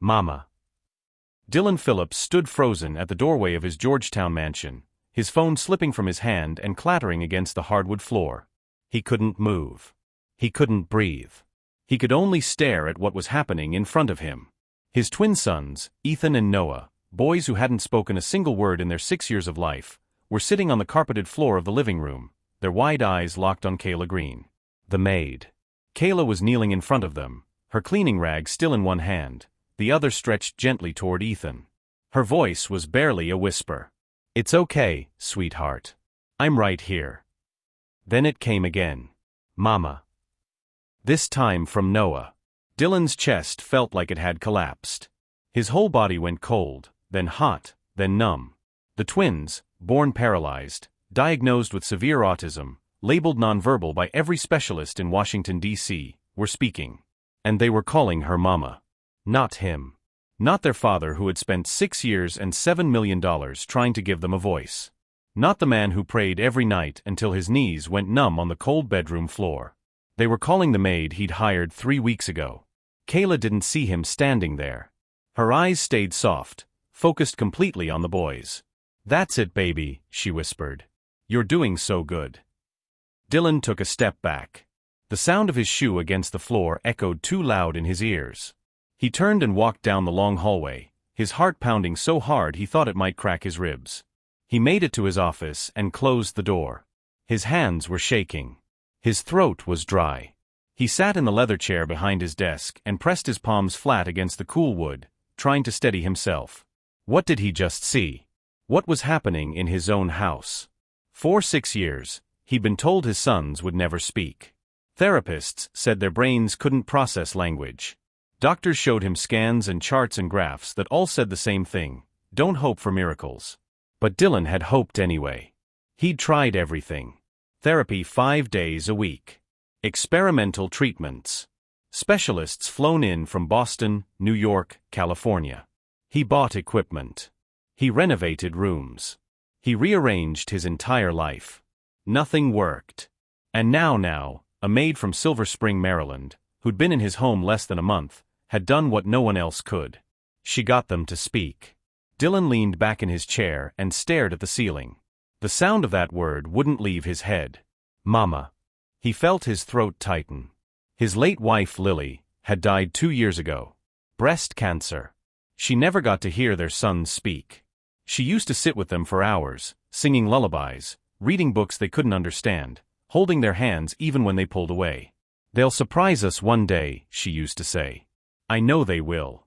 Mama. Dylan Phillips stood frozen at the doorway of his Georgetown mansion, his phone slipping from his hand and clattering against the hardwood floor. He couldn't move. He couldn't breathe. He could only stare at what was happening in front of him. His twin sons, Ethan and Noah, boys who hadn't spoken a single word in their 6 years of life, were sitting on the carpeted floor of the living room, their wide eyes locked on Kayla Green, the maid. Kayla was kneeling in front of them, her cleaning rag still in one hand, the other stretched gently toward Ethan. Her voice was barely a whisper. "It's okay, sweetheart. I'm right here." Then it came again. "Mama." This time from Noah. Dylan's chest felt like it had collapsed. His whole body went cold, then hot, then numb. The twins, born paralyzed, diagnosed with severe autism, labeled nonverbal by every specialist in Washington, D.C., were speaking. And they were calling her Mama. Not him. Not their father who had spent 6 years and $7 million trying to give them a voice. Not the man who prayed every night until his knees went numb on the cold bedroom floor. They were calling the maid he'd hired 3 weeks ago. Kayla didn't see him standing there. Her eyes stayed soft, focused completely on the boys. "That's it, baby," she whispered. "You're doing so good." Dylan took a step back. The sound of his shoe against the floor echoed too loud in his ears. He turned and walked down the long hallway, his heart pounding so hard he thought it might crack his ribs. He made it to his office and closed the door. His hands were shaking. His throat was dry. He sat in the leather chair behind his desk and pressed his palms flat against the cool wood, trying to steady himself. What did he just see? What was happening in his own house? For 6 years, he'd been told his sons would never speak. Therapists said their brains couldn't process language. Doctors showed him scans and charts and graphs that all said the same thing: don't hope for miracles. But Dylan had hoped anyway. He'd tried everything. Therapy 5 days a week. Experimental treatments. Specialists flown in from Boston, New York, California. He bought equipment. He renovated rooms. He rearranged his entire life. Nothing worked. And now, a maid from Silver Spring, Maryland, who'd been in his home less than a month, had done what no one else could. She got them to speak. Dylan leaned back in his chair and stared at the ceiling. The sound of that word wouldn't leave his head. Mama. He felt his throat tighten. His late wife, Lily, had died 2 years ago. Breast cancer. She never got to hear their sons speak. She used to sit with them for hours, singing lullabies, reading books they couldn't understand, holding their hands even when they pulled away. "They'll surprise us one day," she used to say. "I know they will."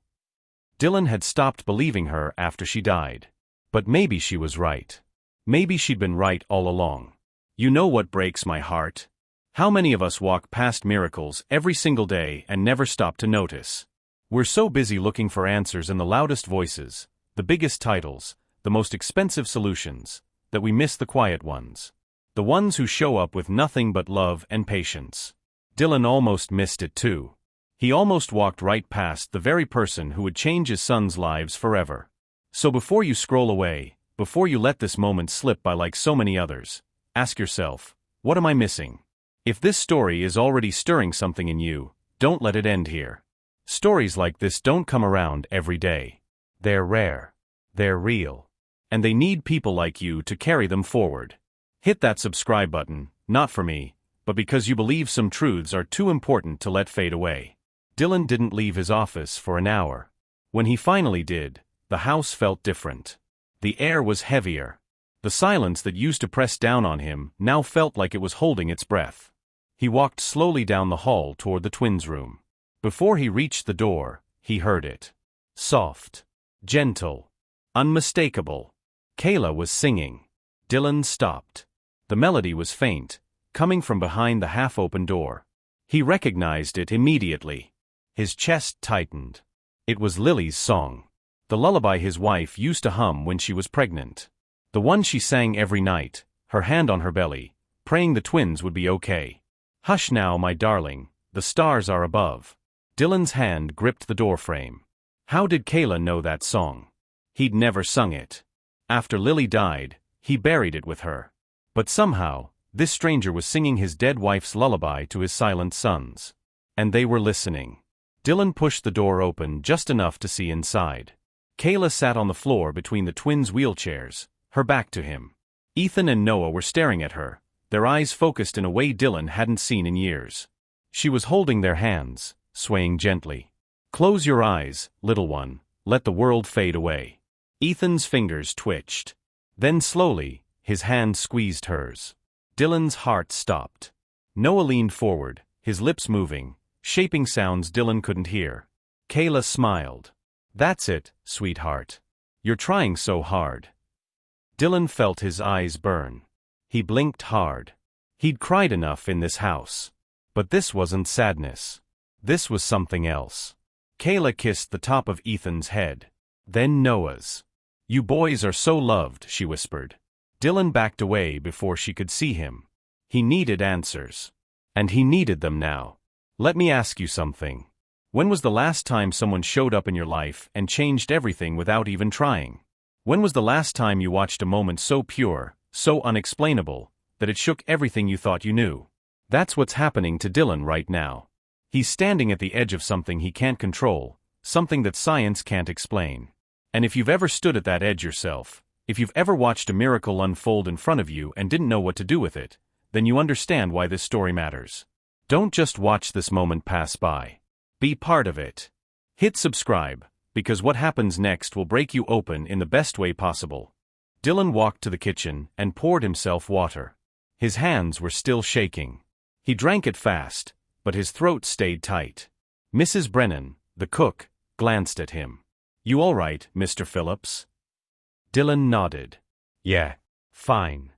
Dylan had stopped believing her after she died. But maybe she was right. Maybe she'd been right all along. "You know what breaks my heart? How many of us walk past miracles every single day and never stop to notice? We're so busy looking for answers in the loudest voices, the biggest titles, the most expensive solutions, that we miss the quiet ones. The ones who show up with nothing but love and patience." Dylan almost missed it too. He almost walked right past the very person who would change his sons' lives forever. So before you scroll away, before you let this moment slip by like so many others, ask yourself, what am I missing? If this story is already stirring something in you, don't let it end here. Stories like this don't come around every day. They're rare. They're real. And they need people like you to carry them forward. Hit that subscribe button, not for me, but because you believe some truths are too important to let fade away. Dylan didn't leave his office for an hour. When he finally did, the house felt different. The air was heavier. The silence that used to press down on him now felt like it was holding its breath. He walked slowly down the hall toward the twins' room. Before he reached the door, he heard it. Soft. Gentle. Unmistakable. Kayla was singing. Dylan stopped. The melody was faint, coming from behind the half-open door. He recognized it immediately. His chest tightened. It was Lily's song. The lullaby his wife used to hum when she was pregnant. The one she sang every night, her hand on her belly, praying the twins would be okay. "Hush now, my darling, the stars are above." Dylan's hand gripped the doorframe. How did Kayla know that song? He'd never sung it. After Lily died, he buried it with her. But somehow, this stranger was singing his dead wife's lullaby to his silent sons. And they were listening. Dylan pushed the door open just enough to see inside. Kayla sat on the floor between the twins' wheelchairs, her back to him. Ethan and Noah were staring at her, their eyes focused in a way Dylan hadn't seen in years. She was holding their hands, swaying gently. "Close your eyes, little one, let the world fade away." Ethan's fingers twitched. Then slowly, his hand squeezed hers. Dylan's heart stopped. Noah leaned forward, his lips moving, shaping sounds Dylan couldn't hear. Kayla smiled. "That's it, sweetheart. You're trying so hard." Dylan felt his eyes burn. He blinked hard. He'd cried enough in this house. But this wasn't sadness. This was something else. Kayla kissed the top of Ethan's head. Then Noah's. "You boys are so loved," she whispered. Dylan backed away before she could see him. He needed answers. And he needed them now. "Let me ask you something. When was the last time someone showed up in your life and changed everything without even trying? When was the last time you watched a moment so pure, so unexplainable, that it shook everything you thought you knew?" That's what's happening to Dylan right now. He's standing at the edge of something he can't control, something that science can't explain. And if you've ever stood at that edge yourself, if you've ever watched a miracle unfold in front of you and didn't know what to do with it, then you understand why this story matters. Don't just watch this moment pass by. Be part of it. Hit subscribe, because what happens next will break you open in the best way possible. Dylan walked to the kitchen and poured himself water. His hands were still shaking. He drank it fast, but his throat stayed tight. Mrs. Brennan, the cook, glanced at him. "You all right, Mr. Phillips?" Dylan nodded. "Yeah, fine."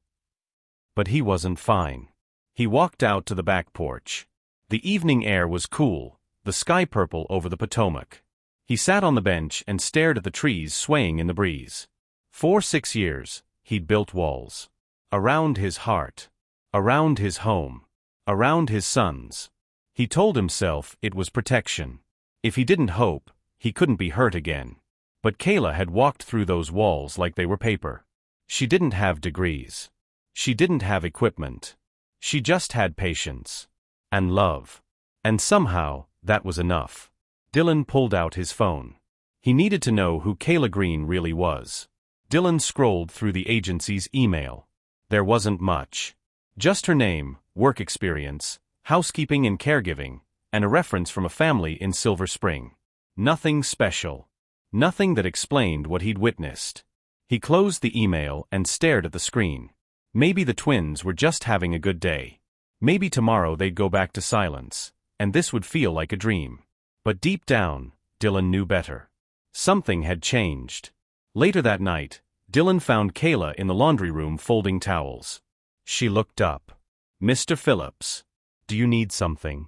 But he wasn't fine. He walked out to the back porch. The evening air was cool, the sky purple over the Potomac. He sat on the bench and stared at the trees swaying in the breeze. For 6 years, he'd built walls. Around his heart. Around his home. Around his sons. He told himself it was protection. If he didn't hope, he couldn't be hurt again. But Kayla had walked through those walls like they were paper. She didn't have degrees. She didn't have equipment. She just had patience. And love. And somehow, that was enough. Dylan pulled out his phone. He needed to know who Kayla Green really was. Dylan scrolled through the agency's email. There wasn't much. Just her name, work experience, housekeeping and caregiving, and a reference from a family in Silver Spring. Nothing special. Nothing that explained what he'd witnessed. He closed the email and stared at the screen. Maybe the twins were just having a good day. Maybe tomorrow they'd go back to silence, and this would feel like a dream. But deep down, Dylan knew better. Something had changed. Later that night, Dylan found Kayla in the laundry room folding towels. She looked up. "Mr. Phillips, do you need something?"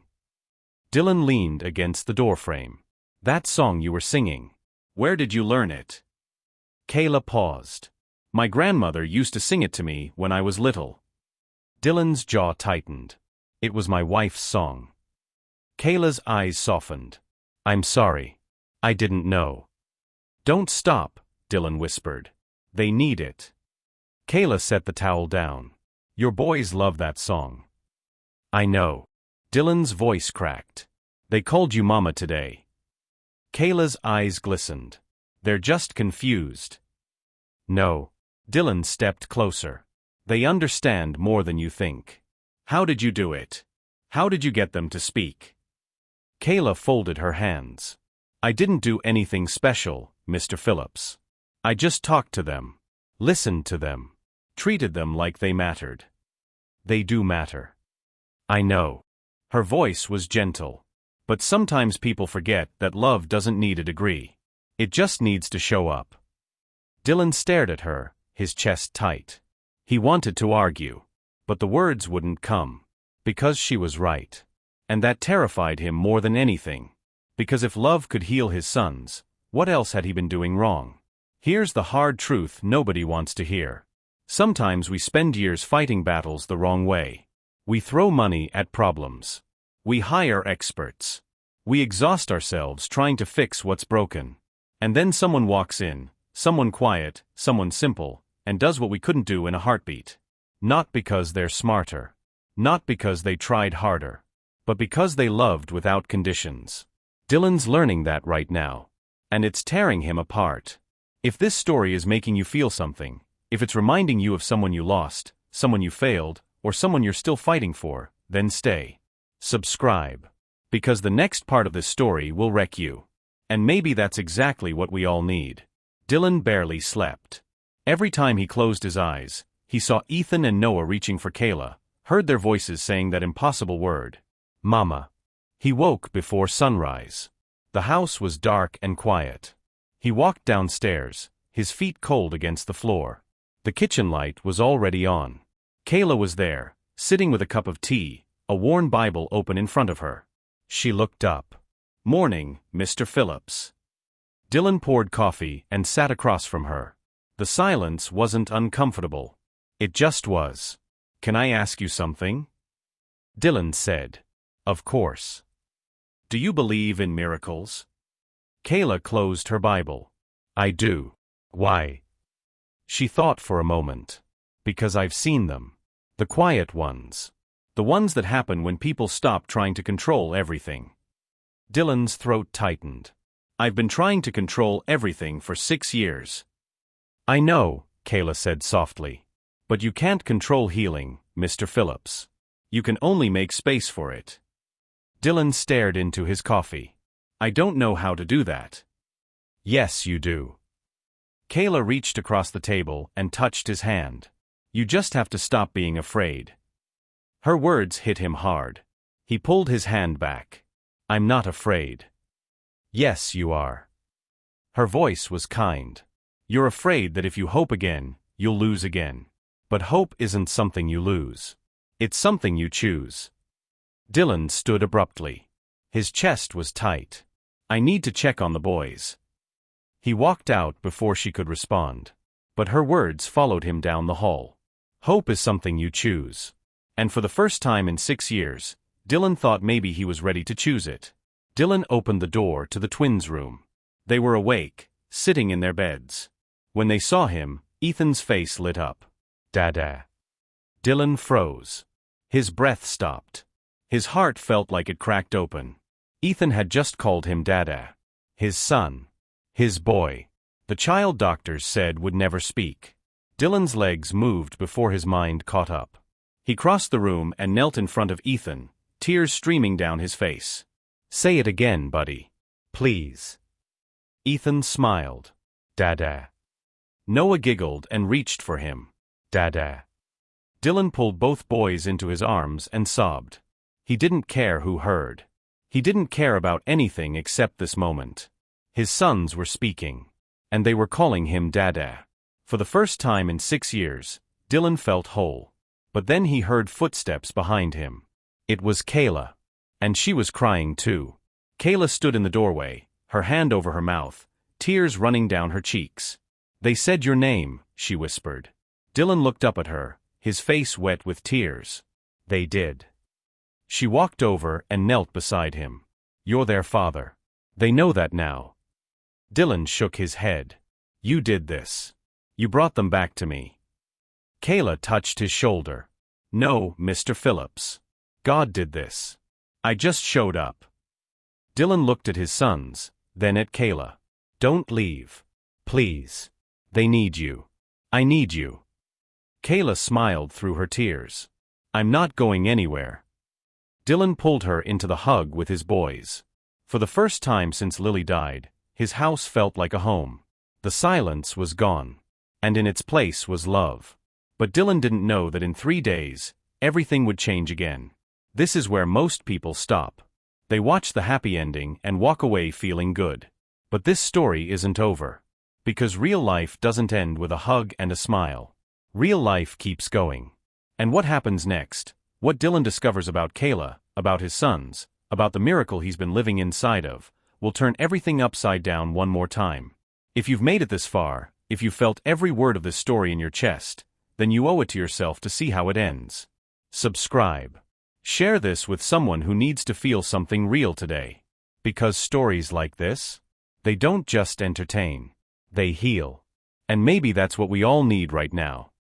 Dylan leaned against the doorframe. "That song you were singing. Where did you learn it?" Kayla paused. "My grandmother used to sing it to me when I was little." Dylan's jaw tightened. It was my wife's song. Kayla's eyes softened. "I'm sorry. I didn't know." "Don't stop," Dylan whispered. "They need it." Kayla set the towel down. "Your boys love that song." "I know." Dylan's voice cracked. "They called you Mama today." Kayla's eyes glistened. "They're just confused." "No." Dylan stepped closer. "They understand more than you think." "How did you do it? How did you get them to speak?" Kayla folded her hands. "I didn't do anything special, Mr. Phillips. I just talked to them. Listened to them. Treated them like they mattered. They do matter." "I know." Her voice was gentle. "But sometimes people forget that love doesn't need a degree. It just needs to show up." Dylan stared at her, his chest tight. He wanted to argue. But the words wouldn't come. Because she was right. And that terrified him more than anything. Because if love could heal his sons, what else had he been doing wrong? Here's the hard truth nobody wants to hear. Sometimes we spend years fighting battles the wrong way. We throw money at problems. We hire experts. We exhaust ourselves trying to fix what's broken. And then someone walks in, someone quiet, someone simple, and does what we couldn't do in a heartbeat. Not because they're smarter. Not because they tried harder. But because they loved without conditions. Dylan's learning that right now. And it's tearing him apart. If this story is making you feel something, if it's reminding you of someone you lost, someone you failed, or someone you're still fighting for, then stay. Subscribe. Because the next part of this story will wreck you. And maybe that's exactly what we all need. Dylan barely slept. Every time he closed his eyes, he saw Ethan and Noah reaching for Kayla, heard their voices saying that impossible word, Mama. He woke before sunrise. The house was dark and quiet. He walked downstairs, his feet cold against the floor. The kitchen light was already on. Kayla was there, sitting with a cup of tea, a worn Bible open in front of her. She looked up. Morning, Mr. Phillips. Dylan poured coffee and sat across from her. The silence wasn't uncomfortable. It just was. Can I ask you something? Dylan said. Of course. Do you believe in miracles? Kayla closed her Bible. I do. Why? She thought for a moment. Because I've seen them. The quiet ones. The ones that happen when people stop trying to control everything. Dylan's throat tightened. I've been trying to control everything for 6 years. I know, Kayla said softly. But you can't control healing, Mr. Phillips. You can only make space for it. Dylan stared into his coffee. I don't know how to do that. Yes, you do. Kayla reached across the table and touched his hand. You just have to stop being afraid. Her words hit him hard. He pulled his hand back. I'm not afraid. Yes, you are. Her voice was kind. You're afraid that if you hope again, you'll lose again. But hope isn't something you lose. It's something you choose. Dylan stood abruptly. His chest was tight. I need to check on the boys. He walked out before she could respond. But her words followed him down the hall. Hope is something you choose. And for the first time in 6 years, Dylan thought maybe he was ready to choose it. Dylan opened the door to the twins' room. They were awake, sitting in their beds. When they saw him, Ethan's face lit up. Dada. Dylan froze. His breath stopped. His heart felt like it cracked open. Ethan had just called him Dada. His son. His boy. The child doctors said would never speak. Dylan's legs moved before his mind caught up. He crossed the room and knelt in front of Ethan, tears streaming down his face. Say it again, buddy. Please. Ethan smiled. Dada. Noah giggled and reached for him. Dada. Dylan pulled both boys into his arms and sobbed. He didn't care who heard. He didn't care about anything except this moment. His sons were speaking. And they were calling him Dada. For the first time in 6 years, Dylan felt whole. But then he heard footsteps behind him. It was Kayla. And she was crying too. Kayla stood in the doorway, her hand over her mouth, tears running down her cheeks. They said your name, she whispered. Dylan looked up at her, his face wet with tears. They did. She walked over and knelt beside him. You're their father. They know that now. Dylan shook his head. You did this. You brought them back to me. Kayla touched his shoulder. No, Mr. Phillips. God did this. I just showed up. Dylan looked at his sons, then at Kayla. Don't leave. Please. They need you. I need you. Kayla smiled through her tears. I'm not going anywhere. Dylan pulled her into the hug with his boys. For the first time since Lily died, his house felt like a home. The silence was gone. And in its place was love. But Dylan didn't know that in 3 days, everything would change again. This is where most people stop. They watch the happy ending and walk away feeling good. But this story isn't over. Because real life doesn't end with a hug and a smile. Real life keeps going. And what happens next? What Dylan discovers about Kayla, about his sons, about the miracle he's been living inside of, will turn everything upside down one more time. If you've made it this far, if you felt every word of this story in your chest, then you owe it to yourself to see how it ends. Subscribe. Share this with someone who needs to feel something real today. Because stories like this, they don't just entertain. They heal. And maybe that's what we all need right now.